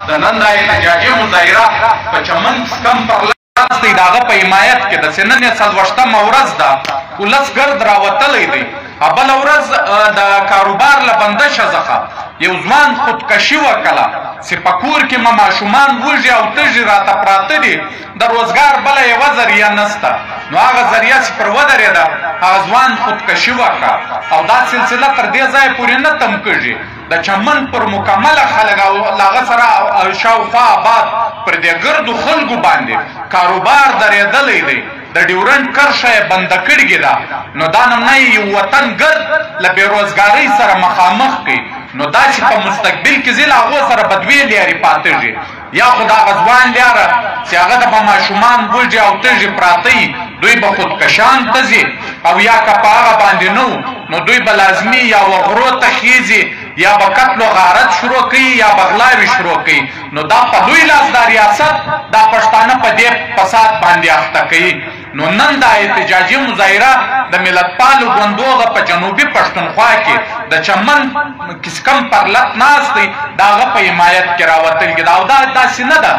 د نن دا احتجاجي مظاهره په چمن کم پر لاس دی د هغه په حمایت کې د سنن 40مه ورځ ده ولس ګرد راوتلی دی. بله ورځ د کاروبار له بندشه څخه یو ځوان خودکشي وکړه چې په کور کې مې ماشومان وږي او تږي راته پراته دي، د روزګار بله یوه ذریعه نشته. نو هغه ذریعه چې پر ودرېده هغه ځوان خودکشي وکړه او دا سلسله تر دې ځایه پورې نه تم کېږي. د چمن پر مکمله خلک او له هغه سره شاوخوا آباد پر دې ګردو خلکو باندې کاروبار درېدلی دی. د ډیورنډ کرښه یې بنده کړې ده. نو دا نمونه یو وطن ګرد له بېروزګارۍ سره مخامخ کوي. نو دا چې په مستقبل کې ځي له هغو سره به دوې لارې پاتېږي، یا خو د هغه ځوان لاره چې هغه د به ماشومان وږي او تږي پراته وي دوی به خودکشان ته ځي، او یا که په هغه باندې نه نو دوی به لازمي یا وغرو ته خیږي یا به قتل و غارت شروع کوي یا بغلاوي شروع کوي. نو دا په دوی لاس دا ریاست دا پښتانه په دې فساد باندې اخته کوي. نو نن دا احتجاجي مظاهره د ملتپالو ګوندو په جنوبي پښتونخوا کې د چمن کم پرلت ناست دی د هغه په حمایت کې راوتلې ده. او دا داسې نه ده،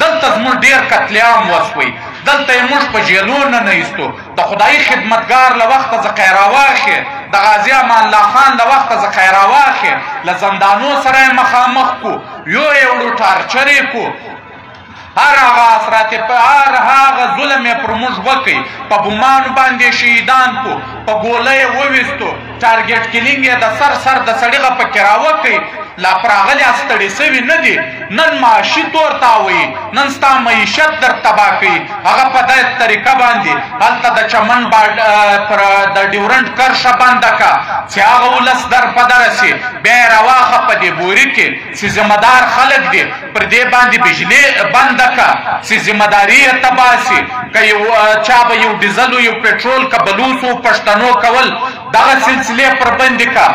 دلته زموږ ډېر قتل عام وسوی، دلته یې موږ په جیلونو نه ایستو. د خدایي خدمتګار له وخته څخه یې راواخې، د غازي امان الله خان له وخته څخه یې راواخې، له زندانو سره یې مخامخ کو، یو وړو ټارچر یې کو، هر هغه اثرات هر هغه ظلم یې پر موږ وکړي، په بمانو باندې شهیدان کو، په ګوله یې وویستو، ټارګېټ کلینګ یې د سر د سړي پکې راوکړي. لا پراغلي ستړي سوي نه دي، نن معاشي تور تاوي، نن ستا معیشت در تباه کوي. هغه په دې طریقه باندې هلته د چمن پر د ډیورنډ کرښه بنده کا چې هغه ولس در په دره سي، بیا یې راواخه په دې بوري کې چې ذمهدار خلک دي پر دې باندې بجلي بنده کا چې ذمهداري یې تباه سي. که یو چا به یو ډیزل یو پټرول که بلوڅو پښتنو کول دغه سلسلې پر بندې کا.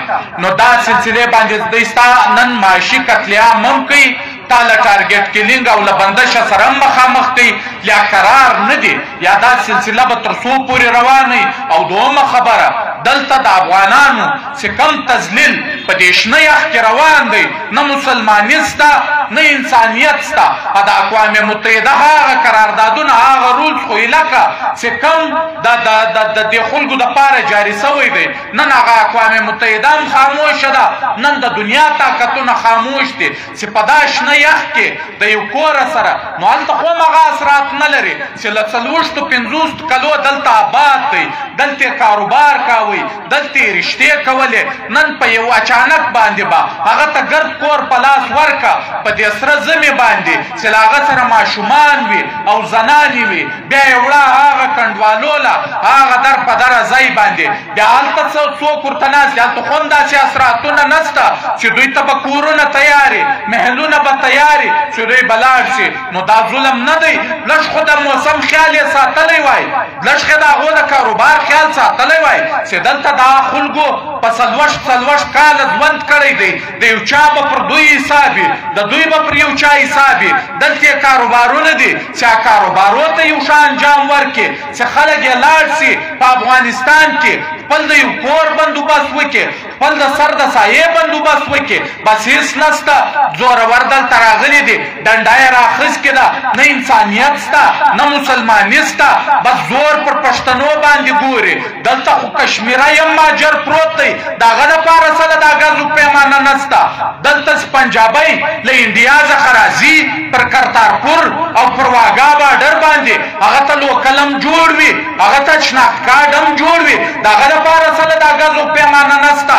نو دا سلسلې باندې دوی ستا نن معاشي قتل عام هم کوي، تا له ټارګېټ کلینګ او له بندشه سره هم مخامخ کوي، یا قرار نه دي، یا دا سلسله به تر څو پورې روانه وي. او دویمه خبره دلته د افغانانو چې کم تذلیل په دې شنه یخ کې روان دی، نه مسلماني شته نه انسانیت شته. د اقوام متحده هغه قراردادونه هغه رولز خو لکه چې کم د دې خلکو دپاره جاري سوی دی، نن هغه اقوام متحده هم خاموشه ده، نن د دنیا طاقتونه خاموش دي چې په دا شنه یخ کې د یو کوره سره نو هلته خو هم هغه اثرات نه لري چې له 40-50 کلو دلته آباد دی، دلته کاروبار کوي، دلته یې رشتې کولې. نن په یو اچانک باندې به هغه ته ګرد کور په لاس ورکه په دې سره زمې باندې چې له هغه سره ماشومان وي او زنانې وي، بیا یې وړه هغه کنډوالو له هغه در په دره ځای باندې بیا هلته څوک ورته ناست دي. هلته خو هم داسې اثراتونه نشته چې دوی ته به کورونه تیارې محلونه به تیارې چې دوی به لاړ شي. نو دا ظلم نه دی؟ لږ خو د موسم خیال یې ساتلی وای، لږ خو د هغو د کاروبار خیال ساتلی وای چې دلته دا خلکو په 40 کاله ژوند کړی دی، د یو چا به پر دوی حساب وي، د دوی به پر یو چا حساب وي. دلته یې کاروبارونه دي چې کاروبارو ته یو ښه انجام ورکړي چې خلک یې لاړ شي په افغانستان کې خپل د یو کور بندوبست وکړي، خپل د سر د سایې بندوبست وکړي. بس هېڅ نشته، زورور دلته راغلي دي، ډنډه یې راخیستې ده، نه انسانیت شته نه مسلماني شته، بس زور پر پښتنو باندې ګوري. دلته خو کشمیره یم ماجر پروت دی، د هغه دپاره سره د ګزو پیمانه نشته. دلته پنجابی له انډیا څخه راځي پر کرتارپور او پر واګا باډر باندې هغه ته لوکل هم جوړ وي، هغه ته شناخت کارډ هم جوړ وي، د هغه دپاره سره د ګزو پیمانه نشته.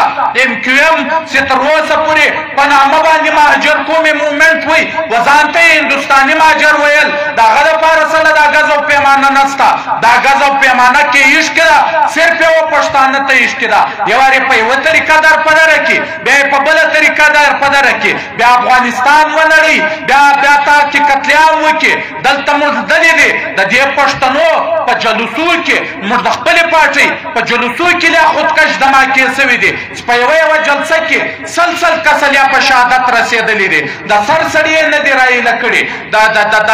MQM چې تر اوسه پورې په نامه باندې مهاجر قومي مومنټ وي، وځان ته یې هندوستاني مهاجر ویل، د هغه دپاره سره د ګزو پیمانه نشته. دا ګزو پیمانه کې عشق ده، صرف یوه پښتانه ته عشق ده. یو وارې په یوه طریقه در په دره کې، بیا یې په بله طریقه در په دره کې بیا افغانستان ونړوي، بیا تا کې قتل عام وکړي. دلته موږ لیدلي دي د دې پښتنو په جلوسو کې، موږ د خپلې پارټۍ په جلوسو کې لا خودکش دماکې سوي دي چې په یوه جلسه کې 100 کسه یا په شهادت رسېدلي دي. د سر سړی نه دی رایله کړي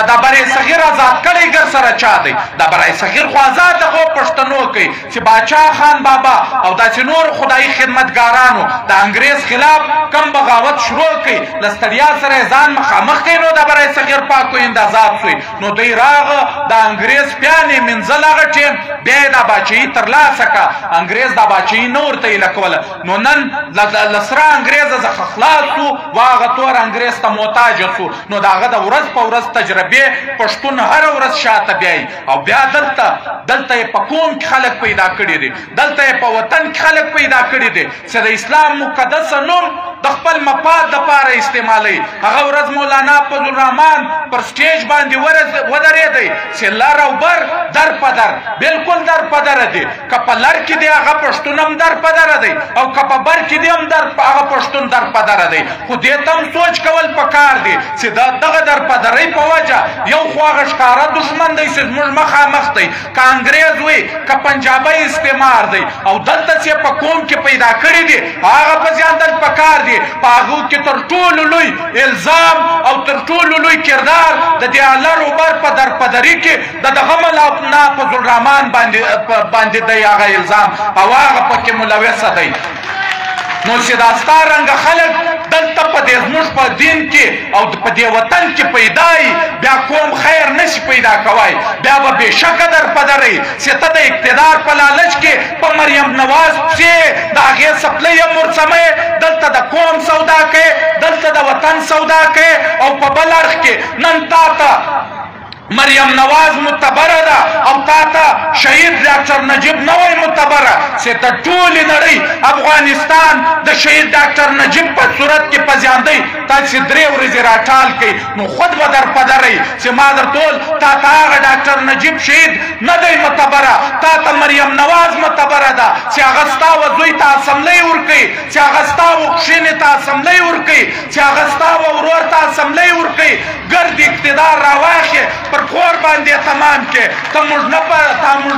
د برای صغیر آزاد کړی ګر سره چا دی د برای صغیر خو آزاد خو پښتنو کوي چې باچا خان بابا او داسې نور خدایي خدمتګارانو د انګریز خلاف کم بغاوت شروع کوي له ستړیا سره ځان مخامخ کوي نو د برای صغیر پاک کوي اندازات سوی نو دوی راغه د انګریز پیانې منځل هغه ټیم بیا یې دا باچایي ترلاسه کړه انګریز دا باچایي نه ورته ایله کوله نو نن له سره انګریزه څخه خلاص سو واغه تور انګریز ته محتاج سو نو د هغه د ورځ په ورځ تجربې پښتون هره ورځ شاته بیایي او بیا دلته یې په قوم کې خلک پیدا کړي دي دلته یې په وطن کې خلک پیدا کړي دي چې د اسلام مقدس نوم د خپل مفاد دپاره استعمالوي هغه ورځ مولانا فضلالرحمن پر سټیج باندې ودرېدی چې لر او بر در په در بلکل در په دره دي که په لر کې دی هغه پښتون هم در په دره دی او که په بر کې دی هم هغه پښتون در په دره دی خو دې ته هم سوچ کول پکار دی چې دغه در په درۍ په وجه یو خو هغه ښکاره دښمن دی چې زموږ مخامخ دی که انګریز وي که پنجابی استعمار دی او دلته چې په قوم کې پیدا کړي دي هغه په زیان دل پکار دی په هغو کې تر ټولو لوی الزام او تر ټولو لوی کردار د دې لر او بر په درپدري کې د دغه مولانا فضلالرحمن باندې دی هغه الزام او هغه پکې ملوثه دی نو چې دا ستا رنګه خلک دلته په دې زموږ په دین کې او په دې وطن کې پیدایي بیا کوم خیر نشي پیدا کوی بیا به بېشکه درپدرئ چې ته د اقتدار په لالچ کې په مریم نواز پسې د هغې څپلۍ هم ورڅمئ دلته د قوم سودا کوې دلته د وطن سودا کوې او په بل اړخ کې نن تا ته مریم نواز متبره ده او تا ته شهید ډاکټر نجیب نه وایي متبره چې د ټولې نړۍ افغانستان د شهید ډاکټر نجیب په صورت کې پزیاندی تا چې 3 ورځې راټال کوي نو خود به در پدرئ چې ما درتول تا ته هغه ډاکټر نجیب شهید نه دی متبره تا ته مریم نواز متبره ده چې هغه ستا و زوی ته اسمبلۍ ورکوي چې هغه ستا و خوشینې ته اسمبلۍ ورکوي چې هغه ستا و ورور ته اسمبلۍ ورکوي ګرد اقتدار راواخې پر کور باندې تمام کې ته موږ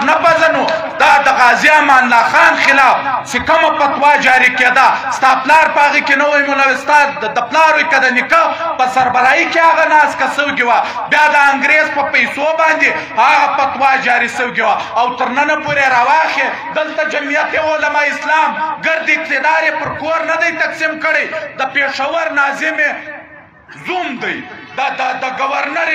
نه پزنو دا د غازي امان الله خان خلاف چې کومه فتوا جاري کېده ستا پلار په هغې کې نه وایي مولوي ستا د پلار وایي که د نیکه په سربراهي کې هغه ناسته سوګې وه بیا د انګریز په پیسو باندې هغه فتوا جاري سوګې وه او تر ننه پورې راواخې دلته جمعیت علما اسلام ګرد اقتدار یې پر کور نه دی تقسیم کړی د پېښور ناظم زوم دی د گورنر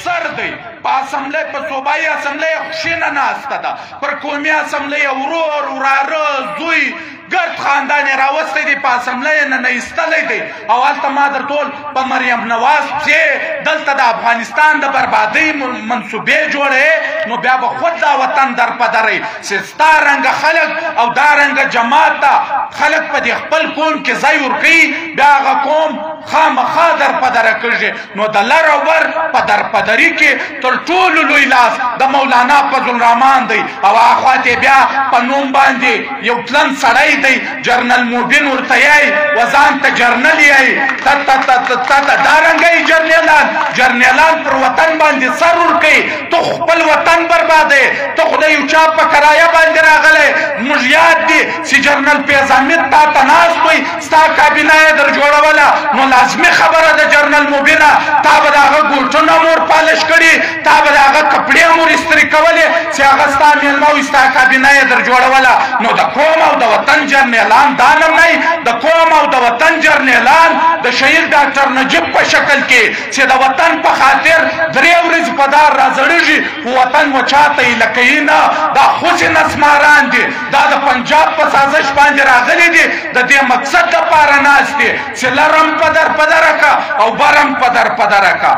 سر دی په اسمبلی په صوبایي اسمبلی خوشینه ناسته ده پر قومي اسمبلی ورور وراره زوی ګرد خاندان یې راوستی دی په اسمبلی یې نه ایستلی دی او هلته ما درټول په مریم نواز پسې دلته د افغانستان د بربادۍ منصوبې جوړوې نو بیا به خود دا وطن درپدرئ چې ستا رنګه خلک او دا رنګه جماعت ته خلک په دې خپل قوم کې ځای ورکوي بیا هغه قوم خامخا درپدره کېږي نو د لر او بر په درپدري کې تر ټولو لوی لاس د مولانا فضلالرحمن دی او هغه خواته بیا په نوم باندې یو تلن سړی دی جرنل موبین ورته یایي و ځان ته جرنل یایي دا رنګه جرنیلان پر وطن باندې سر ورکوي ته خپل وطن بربادوې ته خو د یو چا په کرایه باندې راغلی موږ یاد دي چې جرنل فیض حمید تا ته ناست وی ستا کابینه یې در جوړوله نو لازمي خبره ده جرنل موبینه تا به د هغه ګوټونه مور پالش کړي تا به د هغه کپړې مور استري کولې چې هغه ستا میلمه وي ستا کابینه یې در جوړوله نو د قوم او د وطن جرنیلان دا نم نه د قوم او د وطن جرنیلان د شهید ډاکټر نجیب په شکل کې چې د وطن په خاطر 3 ورځې په دار راځړېږي خو وطن مو چاته ایله کوي نه دا خوځې نسماران دي دا د پنجاب په سازش باندې راغلي دي د دې مقصد دپاره ناست دي چې لرم په درپدره که او برم په درپدره که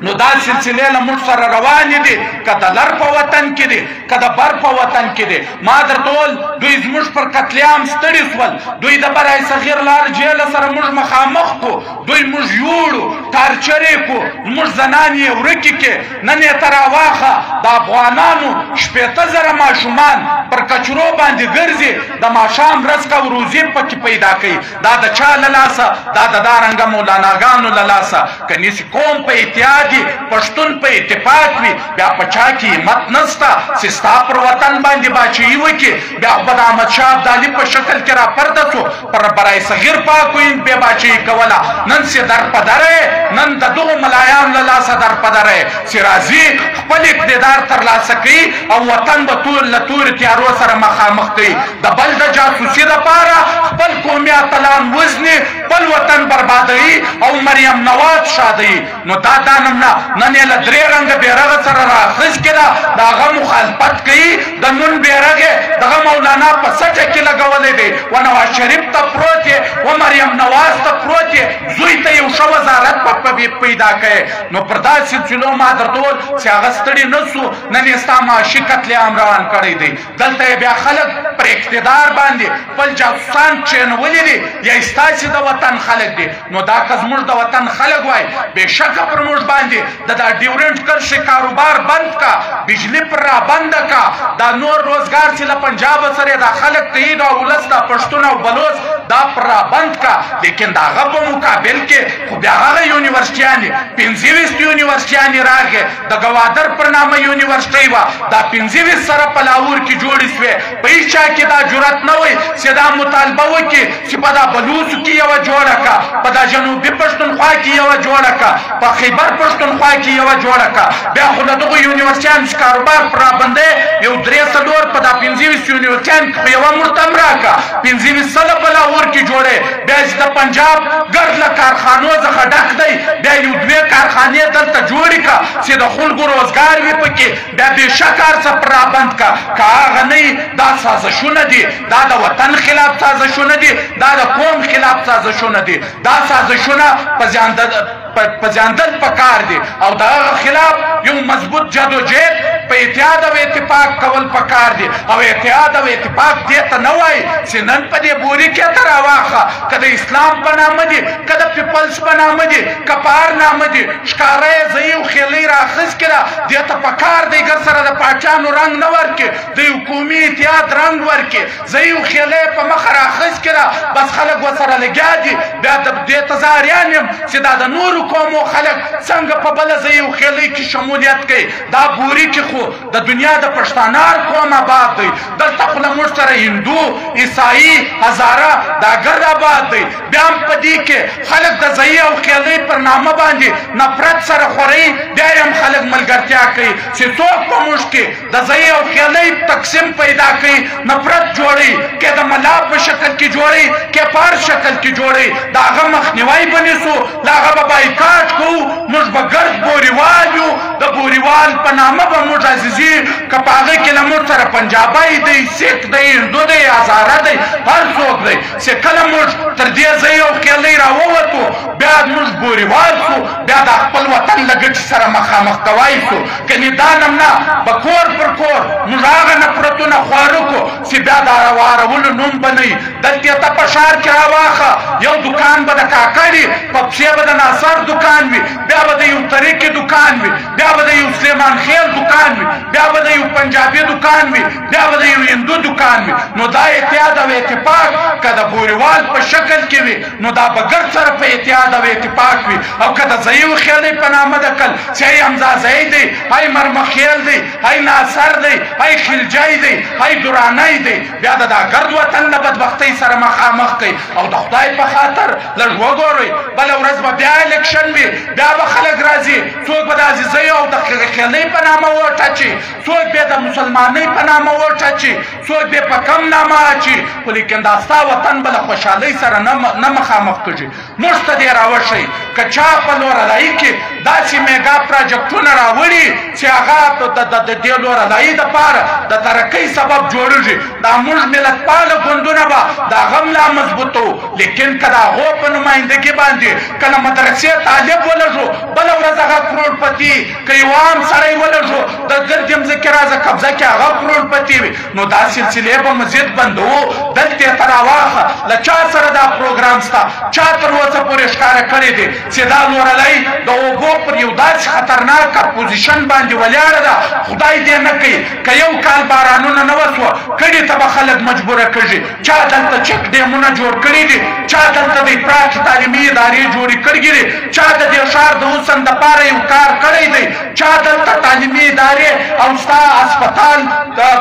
نو دا سلسلې له موږ سره روانې دي که د لر په وطن کې دي که د بر په وطن کې دي ما درته وویل دوی زموږ پر قتلیام ستړي شول دوی د برای صغیر لار جیله سره موږ مخامخ کړو دوی موږ یوړو ټارچر یې کړو زموږ زنان یې ورکې کړې نن یې ته راواخه د افغانانو 15,000 ماشومان پر کچرو باندې ګرځي د ماښام رزق او روزي پکې پیدا کوي دا د چا له لاسه دا د دا رنګه مولاناګانو له لاسه که نیسي قوم په اتحاد دي پښتون په اتفاق وي بیا په چا کې همت نسته چې ستا پر وطن باندې باچهي وکړي بیا به د احمدشاه ابدالي په شکل کې راپرده سو پر برای صغیر پاک وین بیا باچهي کوله نن چې در په دره نن د دغو ملایانو له لاسه در په دره چې راځي خپل اقتدار ترلاسه کوي او وطن به له تورې تیارو سره مخامخ کوي د بل د جاسوسي دپاره خپل قومي اتلان وزني خپل وطن بربادوي او مریم نواز شادوي نو دا نمونه نن یې له درې رنګه بیرغه سره رااخیستې ده د هغه مخالفت کوي د نون بیرغ یې دغه مولانا په سټه کې لګولی دی و نواز شریف ته پروت یې و مریم نواز ته پروت یې زوی ته یو ښه وزارت پیدا کوي نو پر دا سلسلو ما درته وویل چې هغه ستړي نه سو نن یې ستا معاشي قتل عام روان کړی دی دلته یې بیا خلک پر اقتدار باندې خپل جاسوسان کښېنولي دي یا ستاسې د وطن خلک دي نو دا که زموږ د وطن خلک وای بېشکه پر موږ باندې د دا ډیورنټ کرښې کاروبار بند کا بجلي پر را بنده کا دا نور روزګار چې له پنجاب سره دا خلک تهید او ولس دا پښتون او بلوچ دا پر را بند کا لیکن د هغه په مقابل کې خو بیا هغه یونیورسټیانې 25 یونیورسټیانې راغې د ګوادر پر نامه یونیورسټۍ وه دا 25 سره په لاهور کې جوړې سوې په هېڅ چا کې دا جرأت نه وی چې دا مطالبه وکړي چې په دا بلوڅو کې یوه جوړه کا په دا جنوبي پښتونخوا کې یوه جوړه کا په خیبر پښتونخوا کې یوه جوړه کا بیا خو د دغو یونیورسټیانو چې کاروبار پر رابندی یو 3 په دا 25 یونیورسټیانو کې په یوه ملتم راکړه 25 سله په لاهور کې جوړې بیا چې د پنجاب ګرد له کارخانو څخه ډک دی بیا یو 2 کارخانې دلته جوړې کا چې د خلکو روزګار وي پکې بیا بېشکه هر څه پر رابند کا که هغه نه دا سازشونه دي دا د وطن خلاف سازشونه دي دا د قوم خلاف سازشونه دي دا سازشونه په زیاندل پکار دي او د هغه خلاف یو مضبوط جدوجہد په اتحاد او اتفاق کول پکار دي او اتحاد او اتفاق دې ته نه وایي چې نن په دې بوري کې ته راواخه که د اسلام په نامه دي که د پیپلز په نامه دي که په هر نامه دي ښکاره یې زه یو خیلۍ رااخیستې ده دې ته پکار دی ګر سره د پاچانو رنګ نه ورکړي د یو قومي اتحاد رنګ ورکړي زه یو خیلۍ په مخه رااخیستې ده بس خلک ورسره لګیا دي بیا دې ته زه حیران یم چې دا د نورو قومو خلک څنګه په بله زه یو خیلۍ کې شمولیت کوي دا بوري کې خو د دنیا د پښتانار قوم آباد دی دلته خو له موږ سره هندو عیسایي هزاره دا ګرد آباد دی بیا هم په دې کې خلک د ځایي او خیلۍ پر نامه باندې نفرت سره خوري بیا یې هم خلک ملګرتیا کوي چې څوک په موږ کې د ځایي او خیلۍ تقسیم پیدا کوي نفرت جوړي که د ملا په شکل کې جوړي که په هر شکل کې جوړي د هغه مخنیوی به نیسو له هغه به بایکاټ کوو موږ به ګرد بوریوال یو د بوریوال په نامه به موږ عزیزي که په هغې کې له موږ سره پنجابی دی سیک دی هندو دی هزاره دی هر څوک دی چې کله موږ تر دې ځای او خیلۍ راووتو بیا موږ بوریوال سو بیا د خپل وطن له ګټې سره مخامخ کوای سو کنې دا نمونه به کور پر کور موږ هغه نفرتونه خواره کړو چې بیا د واړولو نوم به نه وي دلته ته په ښار کې راواخه یو دوکان به د کاکړي په پښې به د ناصر دوکان وي بیا به د یو طریقې دوکان وي بیا به د یو سلیمان خیل دوکان وي بیا به د یو پنجابي دوکان وي بیا به د یو هندو دوکان وي نو دا اتحاد او اتفاق که د بوریوال په شکل کې وي نو دا به ګرد سره په اتحاد او اتفاق وي او که د ځایي خیلۍ په نامه د کل چې ای حمزه دی ای مرمخیل دی ای ناصر دی ای خلجی دی ای درانی دی بیا د دا ګرد وطن له بدبختۍ سره مخامخ کوي او د خدای په خاطر لږ وګورئ بله ورځ به بیا الیکشن وي بیا به خلک راځي څوک به د عزیزۍ او د خیلۍ په نامه ووټ اچي څوک به د مسلمانۍ په نامه ووټ اچي څوک به په کم نامه اچي خو لیکن دا ستا وطن به له خوشحالۍ سره نه مخامخ کېږي موږ ته دې راوښئ که چا په لورلایي کې داسې میګا پراجکټونه راوړي چې هغه د دې لورلایي دپاره د ترقۍ سبب جوړېږي دا موږ ملتپاله ګوندونه به د هغه هم لا مضبوطو لیکن که د هغو په نمایندګي باندې کله مدرسې طالب ولږو بله ورځ هغه کروړپتي که یو عام سړی ولږو د ګرد ځمکې رازه قبضه کې هغه کروړپتي وي نو دا سلسلې به مزید بندوو دلته یې ته راواخه له چا سره دا پروګرام سته چا تر اوسه پورې ښکاره کړی دی چې دا لورلۍ د اوبو پر یو داسې خطرناک اپوزیشن باندې ولاړه ده خدای دې نه کوي که یو کال بارانونه نه وسوه کډې ته به خلک مجبوره کړي چا دلته چک ډیمونه جوړ کړي دي چا دلته د پراخې تعلیمي ادارې جوړې کړي دي چا د دې ښار د اوس وطن دپاره یو کار کړی دی، چا دلته تعلیمي ادارې او ستا اسپتال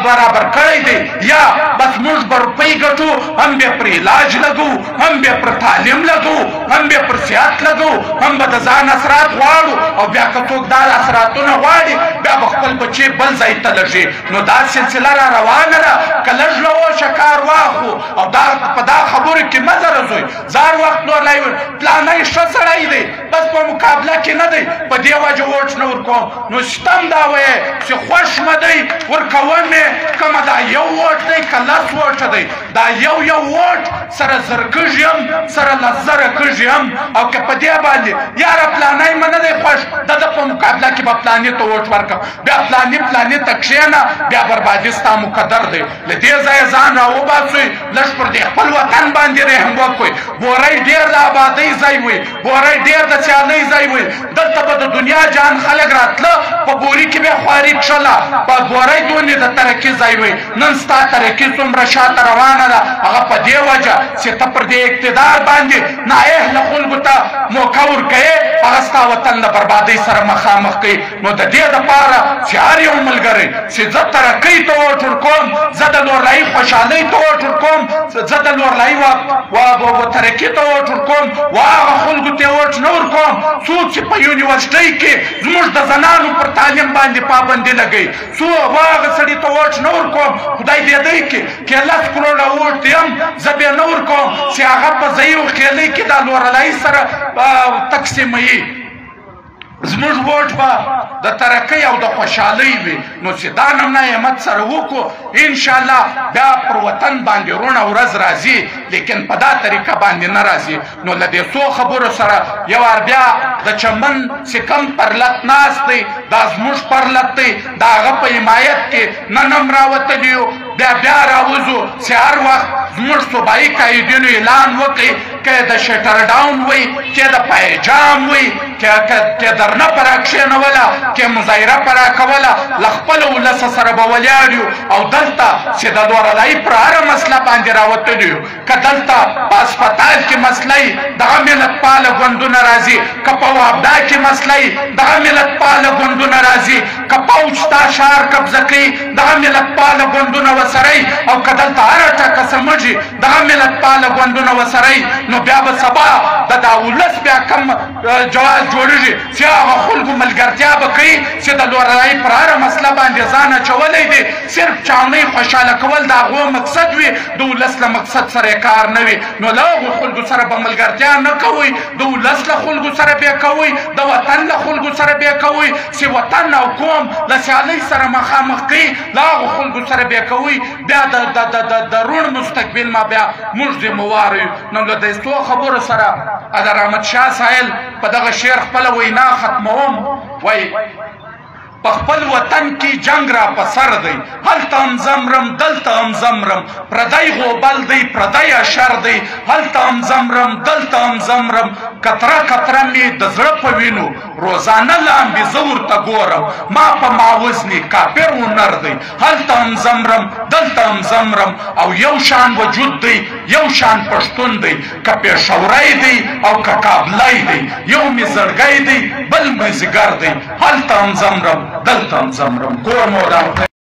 برابر کړی دی، یا بس موږ به روپۍ ګټو، هم بیا پر علاج لګو، هم بیا پر تعلیم لګو، هم بیا پر صحت لګو، هم به د ځان اثرات غواړو، او بیا که څوک دا اثراتونه غواړي بیا به خپل بچې بل ځای ته لږي. نو دا سلسله را روانه ده، که لږ له وشه کار واخلو او دا په دا خبرو کې مه زرزوی. زار وخت نورلی پلانی ښه سړی دی، بس په مقابله کې نه دی، په دې وجه ووټ نه ورکوم. نو ستم دا وایې چې خوښ مه دی ورکوم یې، کومه دا یو ووټ دی که لس ووټه دی، دا یو ووټ سره زر کږي هم، سره لس زره کږي هم. او که په دې باندې یاره پلانی مه نه دی خوښ، د ده په مقابله کې به پلاني ته ووټ ورکړم، بیا پلاني ته کښېنه، بیا بربادي ستا مقدر دی. له دې ځایه ځان راوباسئ، لږ پر دې خپل وطن باندې رحم وکړئ. بورۍ ډېر د آبادۍ ځای وي، بورۍ ډېر د سیالۍ ځای وي. دلته به د دنیا جان خلک راتله، په بوري کې به یې خواري کښله، په بورۍ دونې د ترقي ځای وي. نن ستا ترقي څومره شاته روانه ده، هغه په دې وجه چې ته پر دې اقتدار باندې نااهله خلکو ته موقع ورکوې، هغه ستا وطن د بربادۍ سره مخامخ کوي. نو د دې دپاره چې هر یو ملګری چې زه ترقۍ ته ووټ ورکوم، زه د لورلایي خوشحالۍ ته ووټ ورکوم، زه د لورلایي ترقي ته ووټ ورکوم، و هغه خلکو ته ووټ نه ورکوم څوک چې په یونیورسټۍ کې زموږ د زنانو پر تعلیم باندې پابندي لګوي. و هغه سړي ته ووټ نه ورکوم، خدای دې دی کې 10 کروړه ووټ یم زه بیا نه ورکوم چې هغه په ځایي او خیلۍ کې دا لورلایي سره تقسیموي. زموږ ووټ به د ترقۍ او د خوشحالۍ وي. نو چې دا نمونه همت سره وکړو، انشاءالله بیا پر وطن باندې رونه ورځ راځي، لیکن په دا طریقه باندې نه راځي. نو له دې څو خبرو سره یو وار بیا د چمن چې کم پرلت ناست دی، دا زموږ پرلت دی، د هغه په حمایت کې نن هم راوتلي یو، بیا راوځو چې هر وخت زموږ صوبایي قایدینو اعلان وکړي، که د شټر ډاون وي، که د پایجام وي، که درنه په راکښېنوله، که مظاهره په راکوله، له خپله ولسه سره به ولاړ یو. او دلته چې د لورلایي پر هره مسله باندې راوتلي یو، که دلته په اسپتال کې مسله یي دغه ملتپاله ګوندونه راځي، که په وابدا کې مسله یي دغه ملتپاله ګوندونه راځي، که پوځ ستا ښار قبضه کوي دغه ملتپاله ګوندونه ورسره یي، او که دلته هره ټکه سمجي دغه ملتپاله ګوندونه ورسره یي. نو بیا به سبا د دا ولس بیا کم جواز جوړېږي چې هغه خلکو ملګرتیا به کوي چې د لورلایي پر هره مسله باندې ځان اچولی دی، صرف چاونۍ خوشحاله کول د هغو مقصد وي، د ولس له مقصد سره یې کار نه وي. نو له هغو خلکو سره به ملګرتیا نه کوئ، د ولس له خلکو سره بیا کوئ، د وطن له خلکو سره بیا کوئ چې وطن او قوم له سیالۍ سره مخامخ کوي، له هغو خلکو سره بیا کوئ. بیا د روڼ مستقبل ما بیا موږ ذمهوار یو. نو له دې څو خبرو سره د رحمت شاه سایل په دغه شعر خپله وینا ختموم. وایي په خپل وطن کې جنگ را په سر دی، هلته هم زمرم دلته هم زمرم، پردی غوبل دی پردی اشر دی، هلته هم زمرم دلته هم زمرم، قطره قطره مې د زړه په وینو روزانه لاندې زه ورته ګورم، ما په ماوزنې کافر هنر دی، هلته هم زمرم دلته هم زمرم، او یو شان وجود دی یو شان پښتون دی، که پېښوری دی او که کابلی دی، یو مې زړګی دی بل مې ځګر دی، هلته هم زمرم دلته هم زمرم. کور مو ودان.